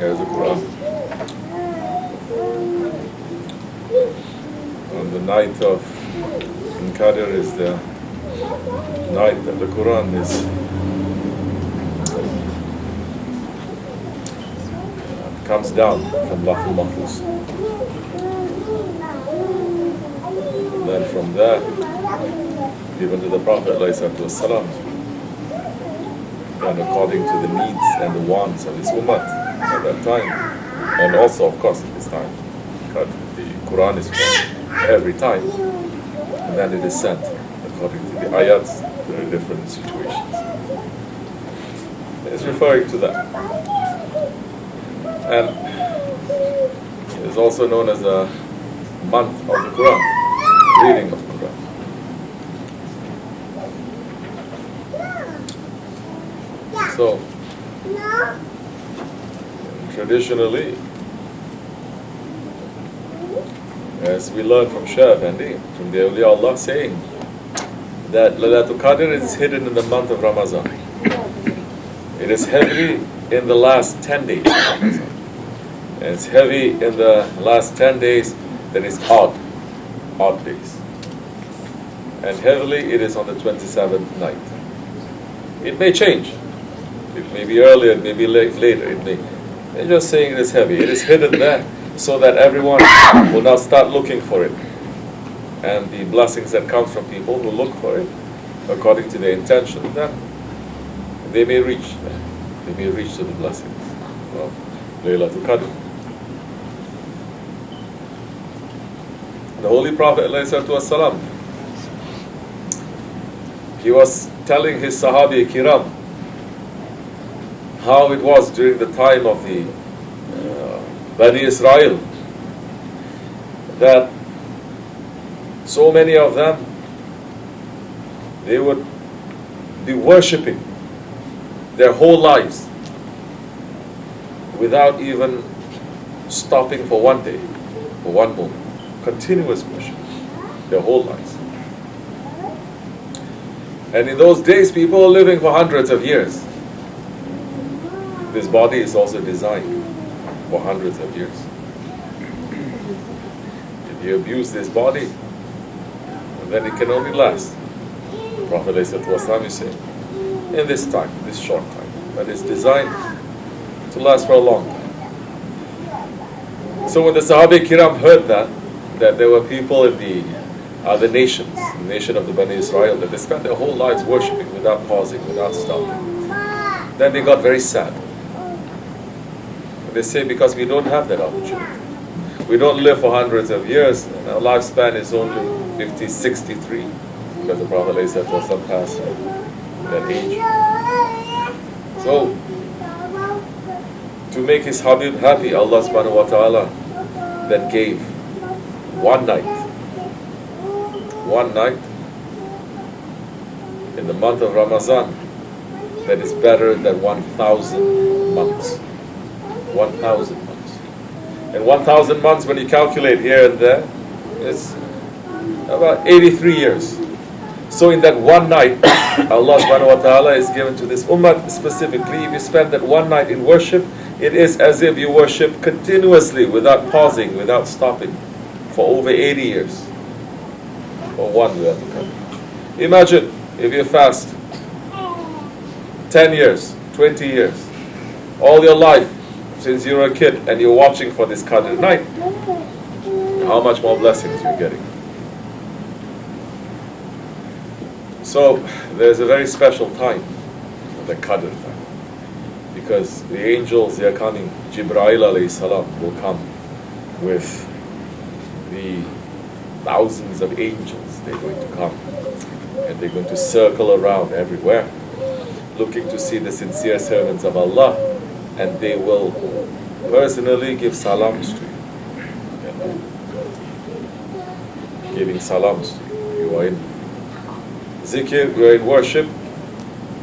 Here's the Quran. On the night of Qadr is the night that the Quran is comes down from Lawful Mahfuz. Then from there, given to the Prophet ﷺ, and according to the needs and the wants of his ummah at that time, and also of course at this time, because the Quran is read every time, and then it is sent according to the ayats to the different situations. It's referring to that. And it is also known as a month of the Quran, reading of the Quran. So, traditionally, as we learn from Shaykh from the awliya Allah saying that Laylatul Qadr is hidden in the month of Ramadan. It is heavy in the last 10 days of Ramadan. And it's heavy in the last 10 days that is odd days. And heavily it is on the 27th night. It may change. It may be earlier, it may be later. They're just saying it is heavy. It is hidden there so that everyone will now start looking for it. And the blessings that come from people who look for it, according to their intention, then they may reach there. They may reach to the blessings of Laylatul Qadr. The Holy Prophet ﷺ, he was telling his Sahabi Kiram how it was during the time of the Bani Israel, that so many of them, they would be worshipping their whole lives without even stopping for one day, for one moment. Continuous worship, their whole lives. And in those days, people are living for hundreds of years. This body is also designed for hundreds of years. If you abuse this body, then it can only last. The Prophet ﷺ is saying, in this time, this short time, but it's designed to last for a long time. So when the Sahaba Kiram heard that there were people in the other nations, the nation of the Bani Israel, that they spent their whole lives worshipping without pausing, without stopping, then they got very sad. They say, because we don't have that opportunity. We don't live for hundreds of years, and our lifespan is only 50, 63, because the Prophet ﷺ passed that age. So, to make his Habib happy, Allah subhanahu wa ta'ala then gave one night in the month of Ramadan that is better than 1,000 months. 1,000 months. And 1,000 months, when you calculate here and there, it's about 83 years. So in that one night, Allah subhanahu wa ta'ala is given to this ummah specifically. If you spend that one night in worship, it is as if you worship continuously, without pausing, without stopping, for over 80 years. For one Laylatul Qadr. Imagine if you fast 10 years, 20 years, all your life, since you were a kid, and you're watching for this Qadr night, how much more blessings you're getting. So there's a very special time, the Qadr time, because the angels, they are coming. Jibreel alayhi salam will come with the thousands of angels. They're going to come, and they're going to circle around everywhere, looking to see the sincere servants of Allah, and they will personally give salams to you. Giving salams to you. You are in zikr, you are in worship,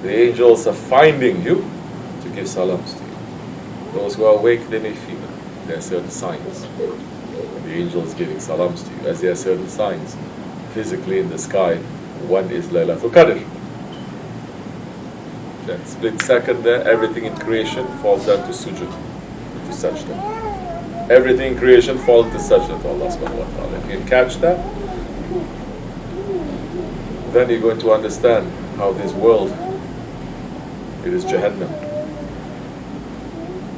the angels are finding you to give salams to you. Those who are awake, they may feel it. There are certain signs. The angels giving salams to you, as there are certain signs physically in the sky. One is Laylatul Qadr. That split second there, everything in creation falls down to sujood. into sajda. Everything in creation falls into sajda to Allah subhanahu wa ta'ala. If you catch that, then you're going to understand how this world, it is Jahannam.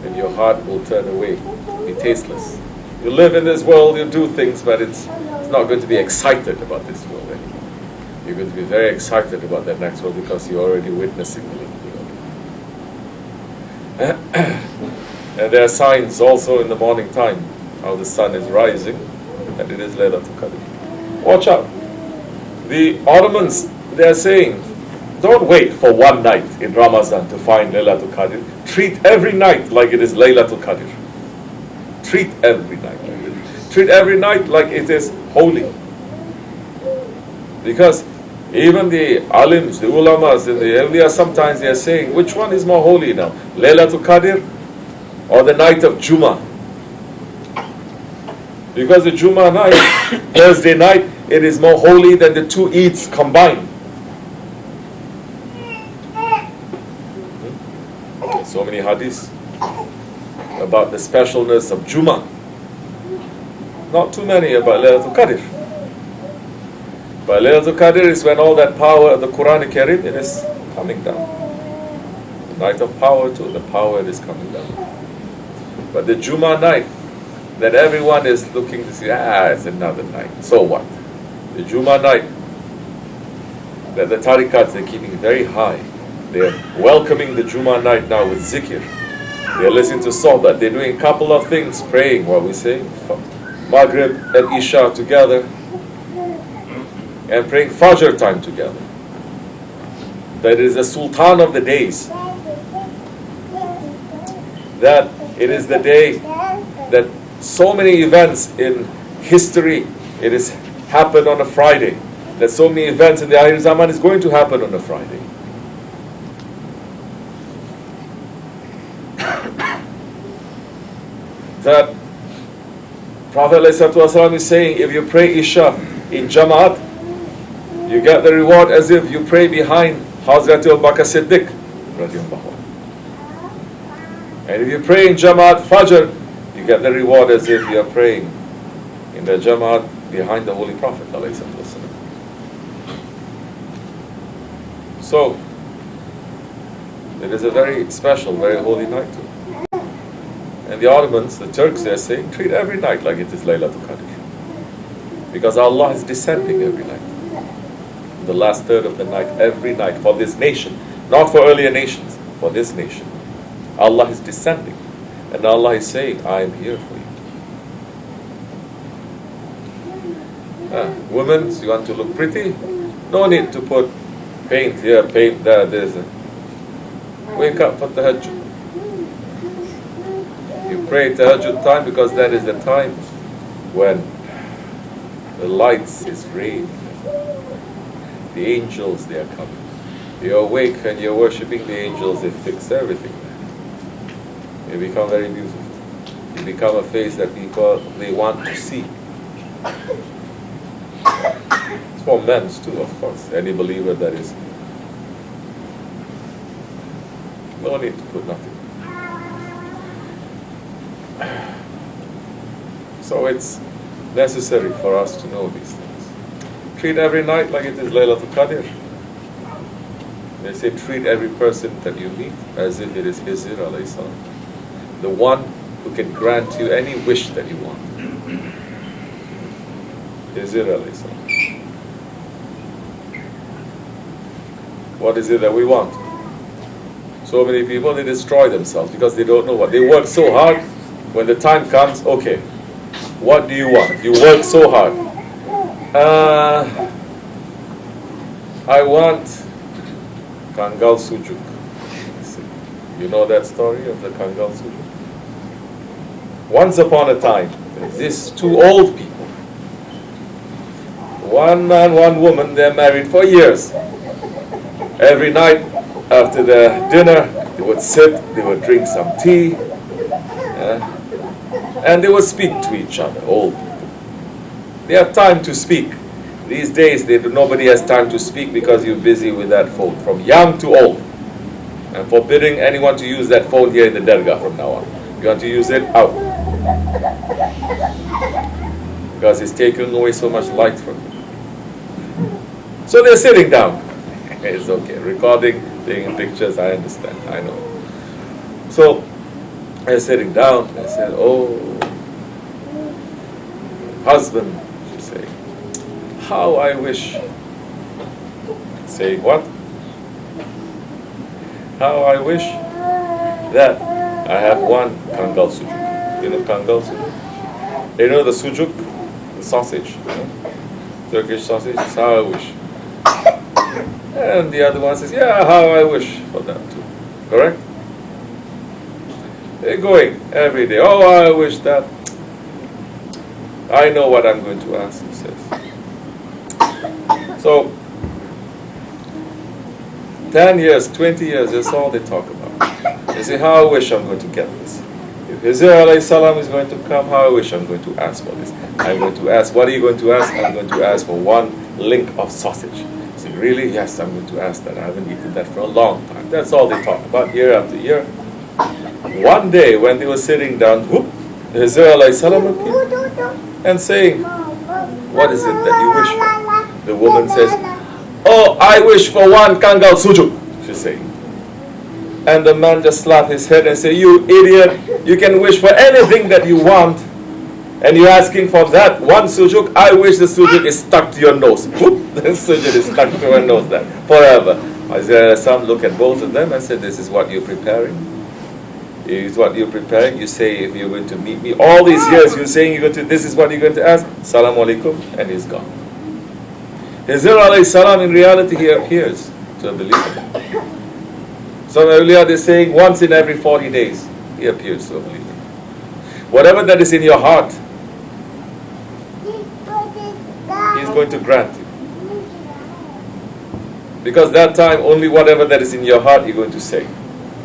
And your heart will turn away, be tasteless. You live in this world, you do things, but it's not going to be excited about this world anymore. You're going to be very excited about that next world because you're already witnessing the living world. And there are signs also in the morning time, how the sun is rising, and it is Laylatul Qadr. Watch out. The Ottomans, they are saying, don't wait for one night in Ramadan to find Laylatul Qadr. Treat every night like it is Laylatul Qadr. Treat every night like it. Treat every night like it is holy. Because even the alims, the ulamas, and the awliya, sometimes they are saying, which one is more holy now? Laylatul Qadr or the night of Jummah? Because the Jummah night, Thursday night, it is more holy than the two Eids combined. So many hadiths about the specialness of Jummah. Not too many about Laylatul Qadr. But Laylatul Qadr is when all that power of the Quran Karim, it is coming down. The night of power too, the power is coming down. But the Jummah night, that everyone is looking to see, it's another night. So what? The Jummah night, that the tariqats are keeping very high. They're welcoming the Jummah night now with zikr. They're listening to sohbah. They're doing a couple of things, praying, what we say, Maghrib and Isha together, and praying Fajr time together. That is the Sultan of the days. That it is the day that so many events in history, it has happened on a Friday. That so many events in the Akhir Zaman is going to happen on a Friday. That Prophet ﷺ is saying, if you pray Isha in Jamaat, you get the reward as if you pray behind Hazrat Abu Bakr Siddiq. And if you pray in Jamaat Fajr, you get the reward as if you are praying in the Jamaat behind the Holy Prophet ﷺ. So, it is a very special, very holy night too. And the Ottomans, the Turks, they are saying, treat every night like it is Laylatul Qadr. Because Allah is descending every night. The last third of the night, every night, for this nation. Not for earlier nations, for this nation. Allah is descending. And Allah is saying, I am here for you. Women, you want to look pretty? No need to put paint here, paint there, there's a... Wake up for tahajjud. You pray tahajjud time because that is the time when the lights is raining. The angels, they are coming. You're awake and you're worshipping the angels, they fix everything. You become very beautiful. You become a face that people, they want to see. It's for men too, of course. Any believer that is. No need to put nothing. So it's necessary for us to know these things. Treat every night like it is Laylatul Qadr. They say treat every person that you meet as if it is Hizr alayhi salam, the one who can grant you any wish that you want. Hizr alayhi salam. What is it that we want? So many people, they destroy themselves because they don't know what. They work so hard. When the time comes, okay, what do you want? You work so hard. I want Kangal Sujuk. You know that story of the Kangal Sujuk? Once upon a time, these two old people, one man, one woman, they're married for years. Every night after the dinner, they would sit, they would drink some tea, and they would speak to each other, old people. They have time to speak. These days, nobody has time to speak because you're busy with that phone, from young to old. I'm forbidding anyone to use that phone here in the Dergah from now on. You have to use it out. Because it's taking away so much light from you. So they're sitting down. It's okay. Recording, taking pictures, I understand. I know. So they're sitting down. They said, oh, husband, she said, how I wish. Saying what? How I wish that I have one kangal sucuk. You know kangal sucuk? You know the sucuk? The sausage. You know? Turkish sausage? That's how I wish. And the other one says, yeah, how I wish for that too. Correct? They're going every day. Oh, I wish that. I know what I'm going to ask, he says. So, 10 years, 20 years, that's all they talk about. They say, how I wish I'm going to get this. If Hizr alayhi salam is going to come, how I wish I'm going to ask for this. I'm going to ask, what are you going to ask? I'm going to ask for one link of sausage. I say, really? Yes, I'm going to ask that. I haven't eaten that for a long time. That's all they talk about year after year. One day when they were sitting down, whoop, Hizr alayhi salam appeared and saying, what is it that you wish for? The woman says, oh, I wish for one kangal sujuk, she's saying. And the man just slapped his head and said, you idiot, you can wish for anything that you want. And you're asking for that one sujuk. I wish the sujuk is stuck to your nose. Whoop, the sujuk is stuck to your nose then, forever. Isaiah looked at both of them and said, this is what you're preparing. Is what you're preparing. You say, if you're going to meet me, all these years you're saying you're going to, this is what you're going to ask. Salam alaikum, and he's gone. Hizr alayhi salam, in reality, he appears to a believer. Some earlier they're saying once in every 40 days, he appears to a believer. Whatever that is in your heart, he's going to grant you. Because that time, only whatever that is in your heart, you're going to say.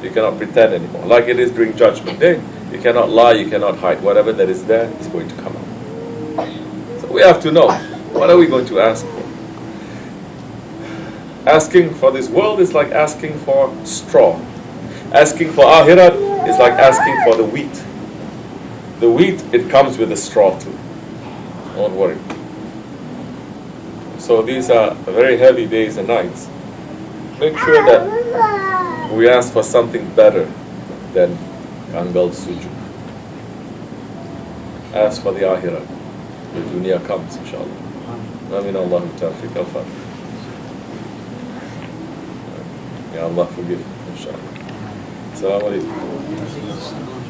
You cannot pretend anymore. Like it is during Judgment Day. You cannot lie, you cannot hide. Whatever that is there is going to come out. So we have to know, what are we going to ask for? Asking for this world is like asking for straw. Asking for Akhirat is like asking for the wheat. The wheat, it comes with a straw too. Don't worry. So these are very heavy days and nights. Make sure that we ask for something better than kangal sujuk. Ask for the Akhirat. The dunya comes, inshallah. Amin Allahu tawfiq al-Fatiha. May Allah forgive, inshallah. Assalamu alaikum.